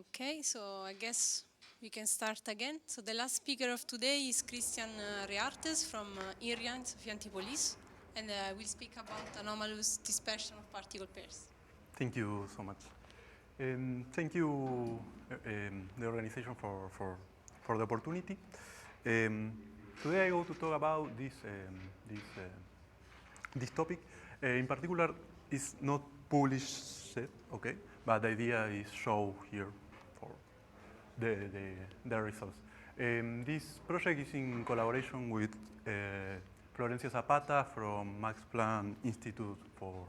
Okay, so I guess we can start again. So the last speaker of today is Christian Reartes from IRIA in Sofia Antipolis, and we'll speak about anomalous dispersion of particle pairs. Thank you so much. Thank you, the organization, for the opportunity. Today I go to talk about this topic. In particular, it's not published yet, okay? But the idea is show here for the results. This project is in collaboration with Florencia Zapata from Max Planck Institute for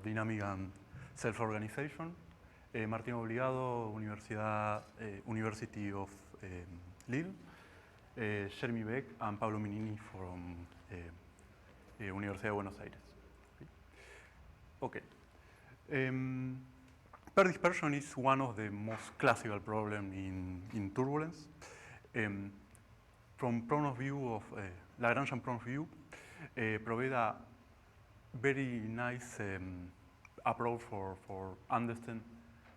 Dynamic and Self-Organization, Martín Obligado, University of Lille, Jeremy Beck, and Pablo Minini from Universidad de Buenos Aires. Okay. Pair dispersion is one of the most classical problems in turbulence. From point of view of Lagrangian point of view, provide a very nice approach for understand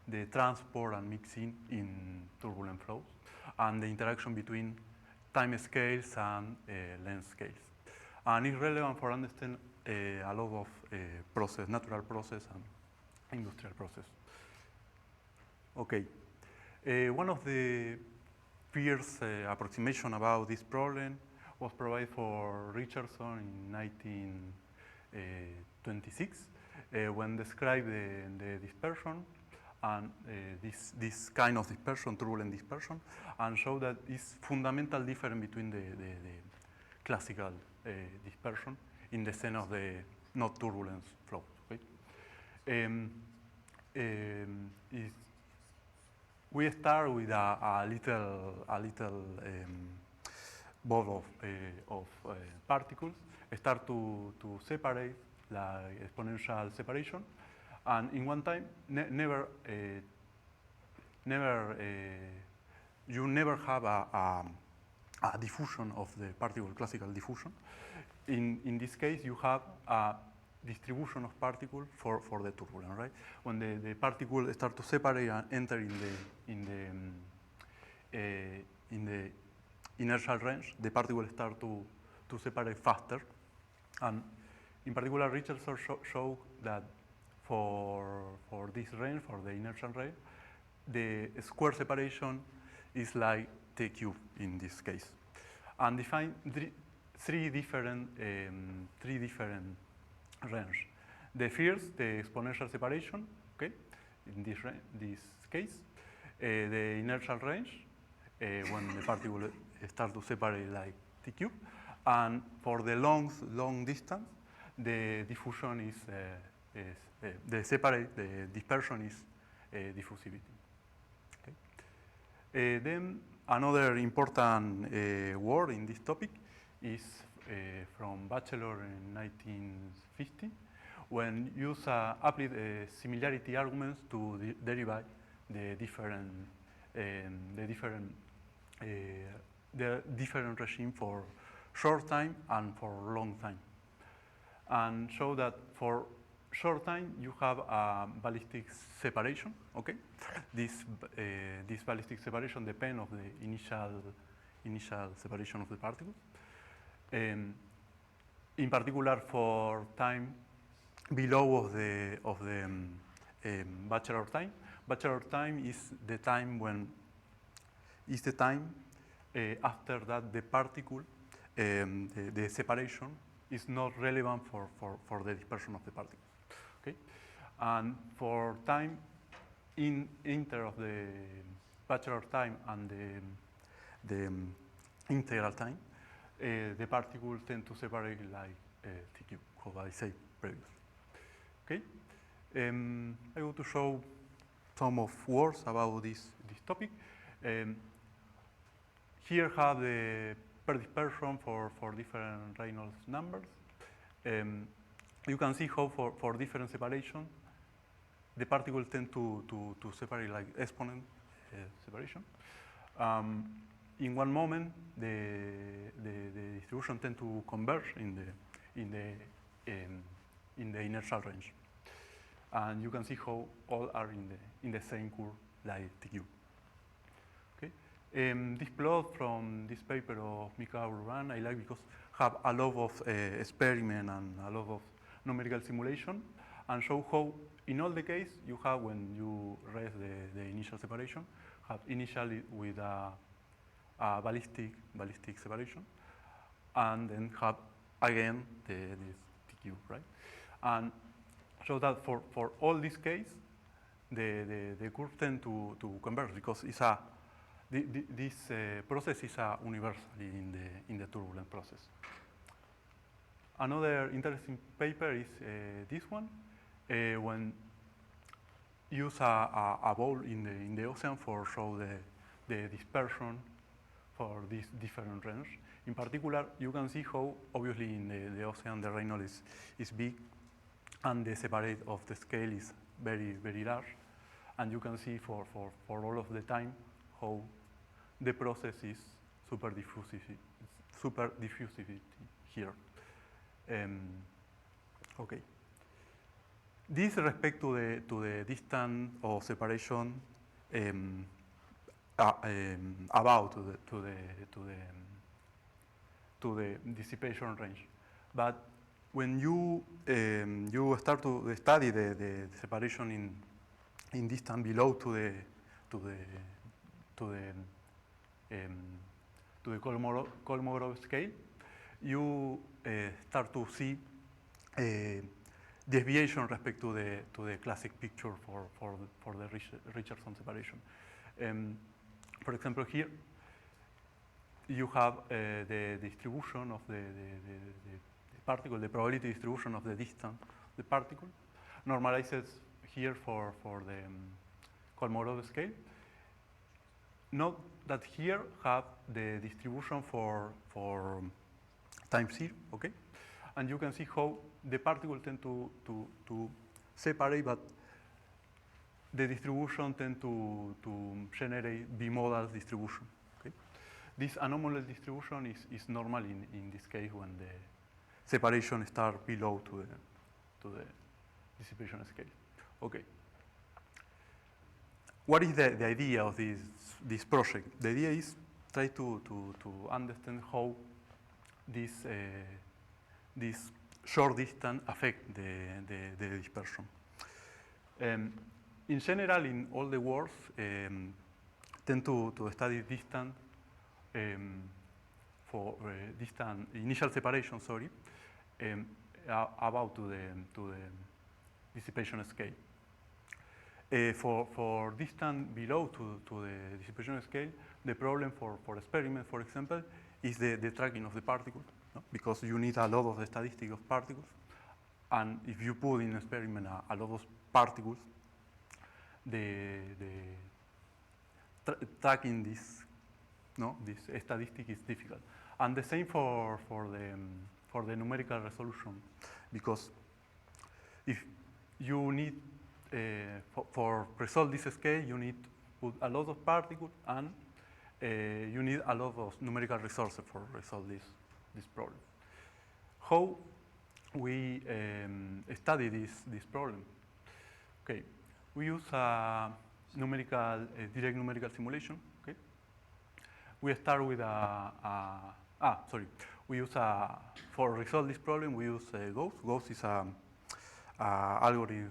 the transport and mixing in turbulent flows and the interaction between time scales and length scales. And it's relevant for understand a lot of process, natural process and industrial process. Okay, one of the first approximation about this problem was provided for Richardson in 1926 when described the dispersion and this kind of dispersion, turbulent dispersion, and showed that it's fundamental difference between the classical dispersion in the sense of the not turbulence flow. Okay? We start with a little ball of particles, start to separate like exponential separation, and in one time you never have a diffusion of the particle, classical diffusion. In this case, you have a distribution of particles for the turbulence, right? When the particles start to separate and enter in the inertial range, the particles start to separate faster. And in particular, Richardson showed that for this range, for the inertial range, the square separation is like T cube in this case, and define three different range. The first, the exponential separation, okay, in this case, the inertial range when the particle start to separate like T cube, and for the long distance, the diffusion is the dispersion is diffusivity. Okay. Then another important word in this topic is from Batchelor in 1950, when use applied similarity arguments to derive the different regime for short time and for long time, and show that for short time you have a ballistic separation. Okay, this ballistic separation depends on the initial separation of the particles. In particular, for time below of the Batchelor time. Batchelor time is the time after that the particle, the separation is not relevant for the dispersion of the particles. Okay, and for time inter of the Batchelor time and the integral time, the particles tend to separate like T cube, as I said previously. Okay, I want to show some of words about this topic. Here have the pair dispersion for different Reynolds numbers. You can see how for different separation, the particles tend to separate like exponent separation. In one moment, the distribution tend to converge in the inertial range. and you can see how all are in the same curve like TQ. Okay. This plot from this paper of Mika Urban I like because have a lot of experiment and a lot of numerical simulation, and show how in all the case you have when you raise the initial separation, have initially with a ballistic separation, and then have again this TQ, right? And so that for all this case, the curve tend to converge because it's this process is universal in the turbulent process. Another interesting paper is this one, when use a ball in the ocean for show the dispersion for this different range. In particular, you can see how obviously in the ocean the Reynolds is big, and the separate of the scale is very large, and you can see for all of the time how the process is super diffusivity here. Okay. This respect to the distance or separation about to the dissipation range, but when you start to study the separation in distance below to the Kolmogorov scale, you start to see deviation respect to the classic picture for the Richardson separation. For example, here you have the distribution of the particle, the probability distribution of the distance of the particle, normalizes here for the Kolmogorov scale. Note that here have the distribution for time zero, okay? And you can see how the particle tend to separate, but the distribution tend to generate bimodal distribution, okay? This anomalous distribution is normal in this case when the separation starts below to the dissipation scale. Okay. What is the idea of this project? The idea is try to understand how this short distance affect the dispersion. In general, in all the worlds, tend to study distance for distance initial separation. Sorry, about to the dissipation scale. For distance below to the dissipation scale, the problem for experiment, for example, is the tracking of the particle, no? Because you need a lot of the statistics of particles, and if you put in experiment a lot of particles, tracking this statistic is difficult. And the same for the numerical resolution, because if you need for resolve this scale, you need to put a lot of particles, and you need a lot of numerical resources for resolve this problem. How we study this problem? Okay, we use a direct numerical simulation. Okay, we start with we use for resolve this problem we use Gauss. Gauss is a algorithm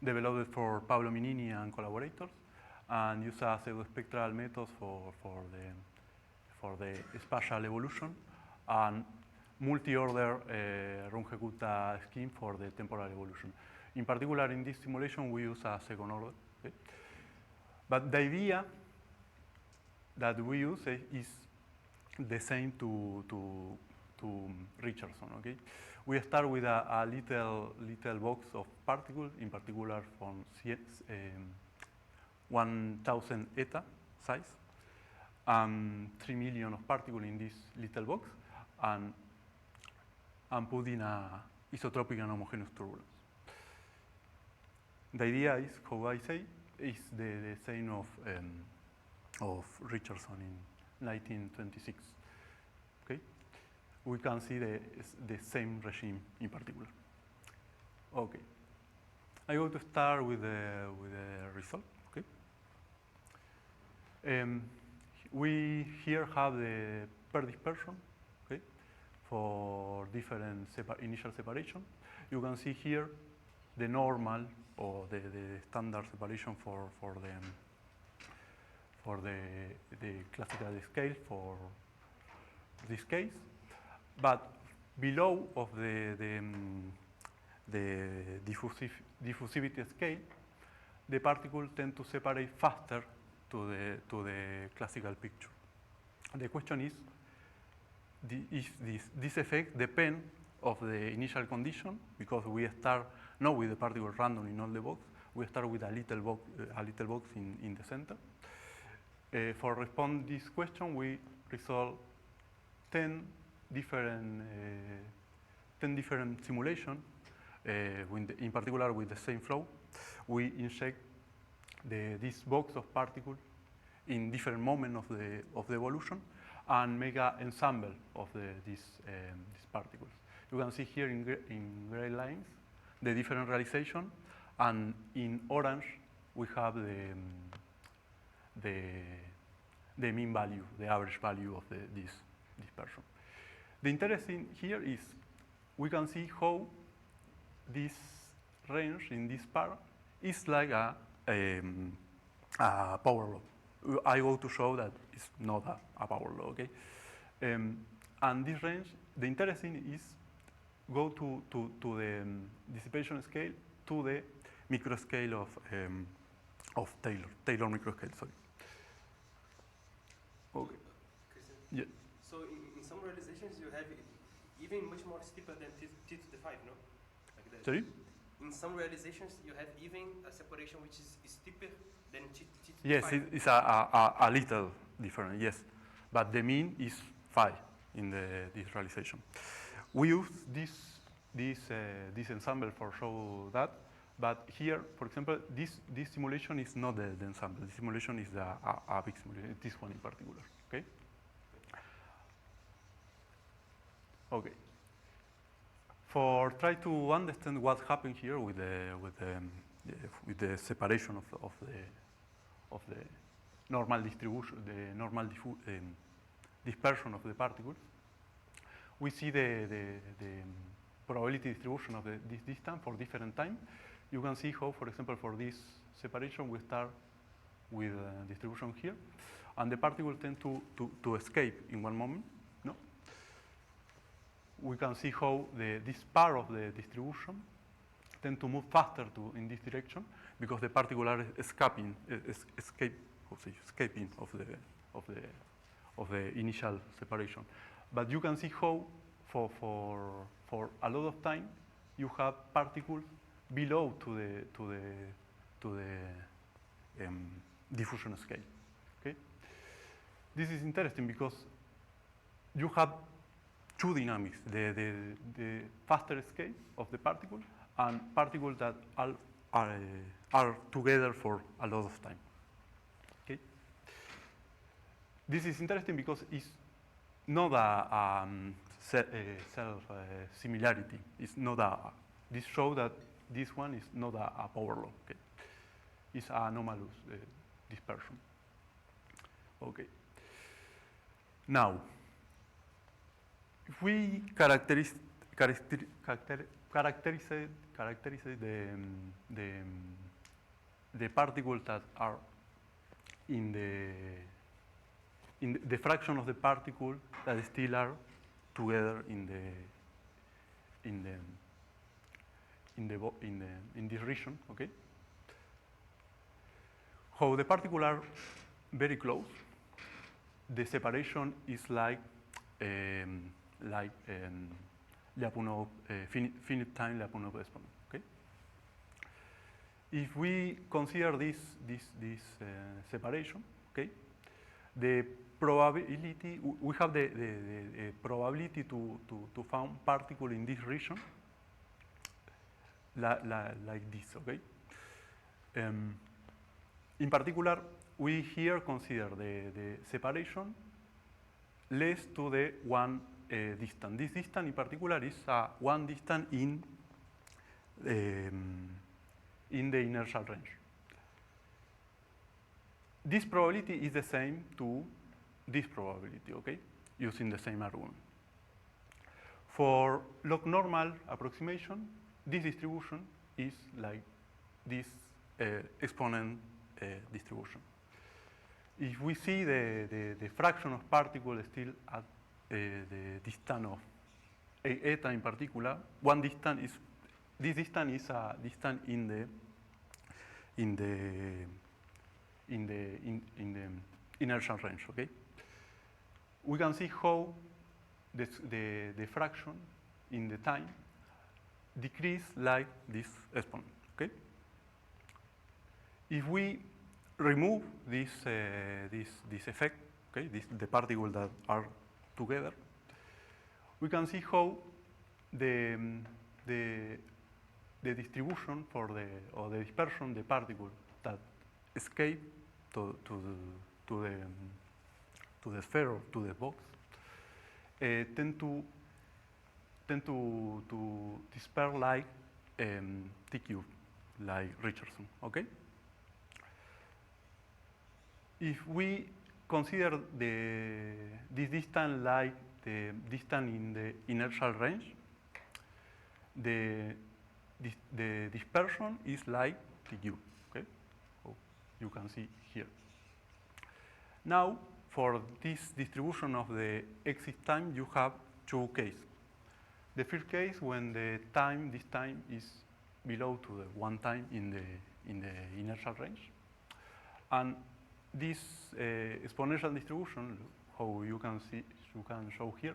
developed for Pablo Minini and collaborators, and use a pseudospectral method for the spatial evolution, and multi-order Runge-Kutta scheme for the temporal evolution. In particular, in this simulation, we use a second order. Okay? But the idea that we use is the same to Richardson. Okay? We start with a little box of particles, in particular from 1,000 eta size, 3 million of particles in this little box, and put in a isotropic and homogeneous turbulence. The idea is, how I say, is the same of Richardson in 1926. Okay, we can see the same regime in particular. Okay, I'm going to start with the result. Okay. We here have the per dispersion, okay, for different initial separation. You can see here the normal or the standard separation for the classical scale for this case, but below of the diffusivity scale, the particles tend to separate faster to the classical picture. The question is, if this effect depends of the initial condition, because we start not with the particle random in all the box, we start with a little box in the center. For respond this question, we resolve 10 different simulations, in particular with the same flow. We inject this box of particles in different moments of the evolution and make an ensemble of these particles. You can see here in gray lines the different realization, and in orange we have the mean value, the average value of this dispersion. The interesting here is we can see how this range in this part is like a power law. I go to show that it's not a power law, okay? And this range, the interesting is go to the dissipation scale to the microscale of Taylor microscale, sorry. Okay. Yeah. So in some realizations you have even much more steeper than t to the 5, no? Like that. Sorry? In some realizations you have even a separation which is steeper than t to the Yes, 5. it's a little different, yes. But the mean is 5 in this realization. We use this ensemble for show that, but here, for example, this simulation is not the ensemble. The simulation is a big simulation, this one in particular, okay? Okay. For try to understand what happened here with the separation of the normal distribution, the normal dispersion of the particles, we see the probability distribution of this distance for different time. You can see how, for example, for this separation, we start with a distribution here, and the particles tend to escape in one moment. No? We can see how this part of the distribution tend to move faster in this direction because the particles are escaping of the initial separation. But you can see how for a lot of time you have particles below to the diffusion scale. Okay, this is interesting because you have two dynamics: the faster scale of the particle and particles that are together for a lot of time. Okay, this is interesting because it's not a self-similarity. It's not this shows that this one is not a power law. Okay, it's an anomalous dispersion. Okay. Now, if we characterize the particles that are in the fraction of the particles that still are together in this region, okay? How the particles are very close, the separation is like Lyapunov finite time Lyapunov exponent. Okay. If we consider this separation, okay, the probability we have the probability to find particle in this region like this. Okay. In particular, we here consider the separation less to the one distance. This distance in particular is one distance in the inertial range. This probability is the same to this probability, okay, using the same argument. For log normal approximation, this distribution is like this exponent distribution. If we see the fraction of particles still at the distance of eta in particular, one distance is, this distance is a distance in the inertial range, okay? We can see how the fraction in the time decrease like this exponent, okay? If we remove this effect, okay, the particles that are together, we can see how the distribution for or the dispersion, the particle that escape to the sphere or to the box, tend to disperse like T cube, like Richardson, okay? If we consider this distance like the distance in the inertial range, the dispersion is like T cube, okay? So you can see here. Now, for this distribution of the exit time, you have two cases. The first case when the time, this time is below to the one time in the inertial range. And this exponential distribution, how you can see, you can show here,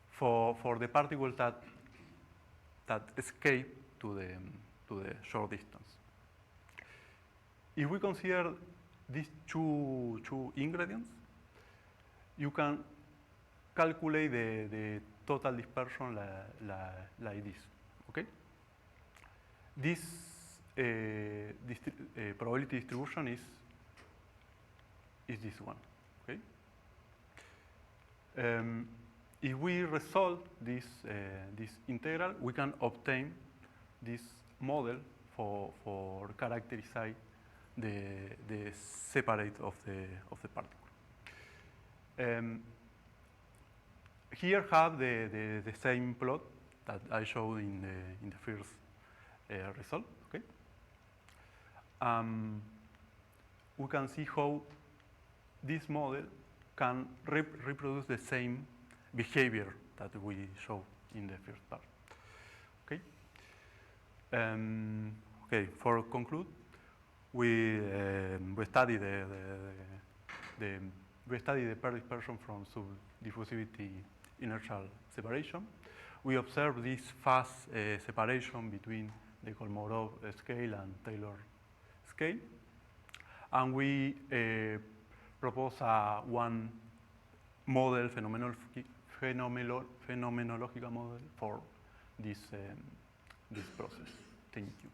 for the particles that escape to the short distance. If we consider these two ingredients, you can calculate the total dispersion like this, okay? This probability distribution is this one, okay? If we resolve this integral, we can obtain this model for characterize the separate of the particle. Here have the same plot that I showed in the first result. Okay. We can see how this model can reproduce the same behavior that we showed in the first part. Okay. Okay. For conclude, we study the pair dispersion from subdiffusivity inertial separation. We observe this fast separation between the Kolmogorov scale and Taylor scale, and we propose one model, phenomenological model for this process. Thank you.